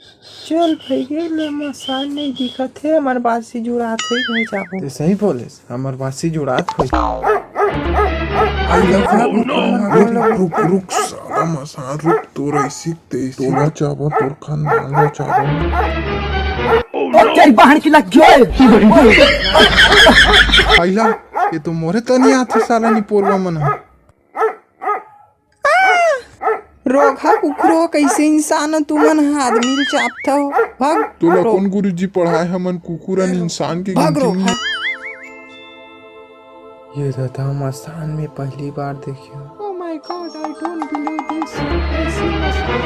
चल भैया ले मसान नहीं दिखत है, हमार बासी जुड़ात है कहीं जाबो। ते सही बोलेस, हमर बासी जुड़ात होई। रुक रुक साला मसान रुक, तोर ऐसी तेजी तोला चाबा तोर खानदान चाबा। चल बाहर की लग गयो। आइला ये तो मोरे तनी आथे साला नी पोरवा मन ह। रोगा कुकरो कैसे इंसान तुमन आदमी चापता हो। भाग तोला कौन गुरुजी पढ़ाए हमन कुकुरन इंसान के भाग गिनती में? ये दादा मसान में पहली बार देखियो। Oh my God, I don't believe this. ऐसी मसान।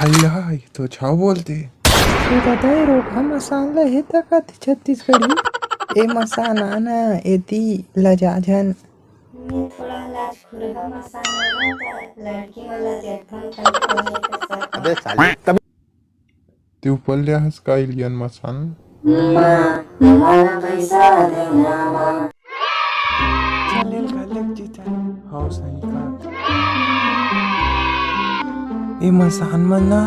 आइला ये तो छाव बोलते। तो दादा ये रोगा मसान लहे तक आती छत्तीसगढ़ी। ए मसान आना एती लजाजन। थोड़ा लाज खुरेगा मसाला लड़की वाला जेठन ते ऊपर ले हंस का इलियन मसान। चलेल गलत जीता। हाँ सही बात। ए मसान मन ना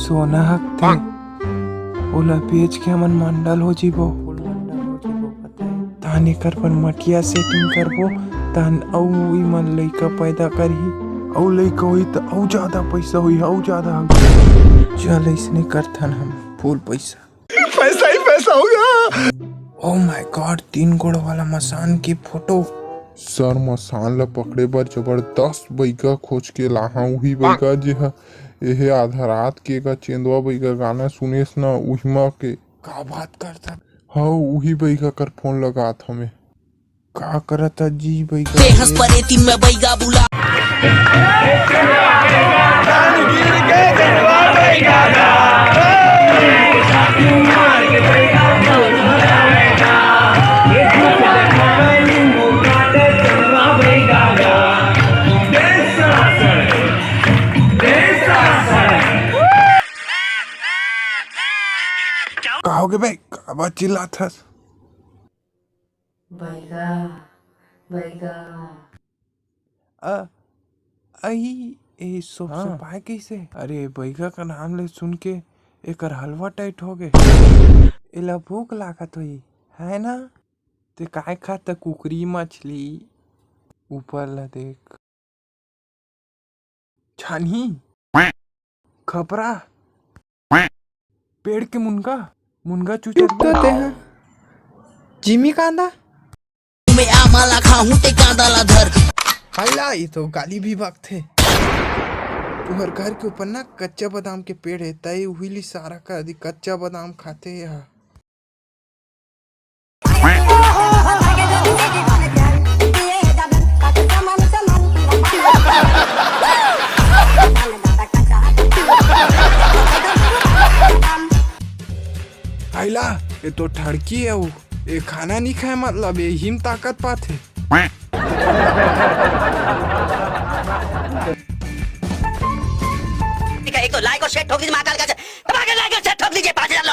सोना हकते ओला बेच के हमन मंडल हो जीबो। तान एकर पर मटिया सेटिंग करबो, तान अउ इमन लइका पैदा करही, अउ लइका होई त अउ ज्यादा पैसा होई, अउ ज्यादा। चल इसने करथन हम फुल पैसा। पैसा ही पैसा होगा। ओ माय गॉड, 3 गोड़ वाला मसान की फोटो। सर मसान ला पकड़े बर जबरदस्त बैगा खोज के लाहा। उही बैगा जे ह एहे आधा रात के का चेंदवा बैगा गाना सुनेस ना उहिमा के। का बात करता? हाँ उही बैगा कर फोन लगात हमें। का करता जी बैगा? बेहस परेती में बैगा बुला का हो गए भाई, का बात चिल्लात हस? बैगा बैगा आई ए सो पाए कैसे? अरे बैगा का नाम ले सुन के एकर हलवा टाइट हो गए। एला भूख लागत हुई है ना? ते काय खाता? कुकरी मछली ऊपर ला देख, छानी खपरा पेड़ के मुनगा मुनगा चूचते हैं। जिमी कांदा में आमाला खाऊं ते कांदाला धर। हाइला ये तो गाली भी थे। तुम्हारे घर के ऊपर ना कच्चा बादाम के पेड़ है, तय उहिली सारा का अधिक कच्चा बादाम खाते हैं। हाइला ये तो ठड़की है वो, ये खाना नहीं खाए मतलब ये हिम ताकत पाते। एक तो लाइक और शेयर ठोक दीजिए, महाकाल का धमाके लाइक और शेयर ठोक दीजिए 5000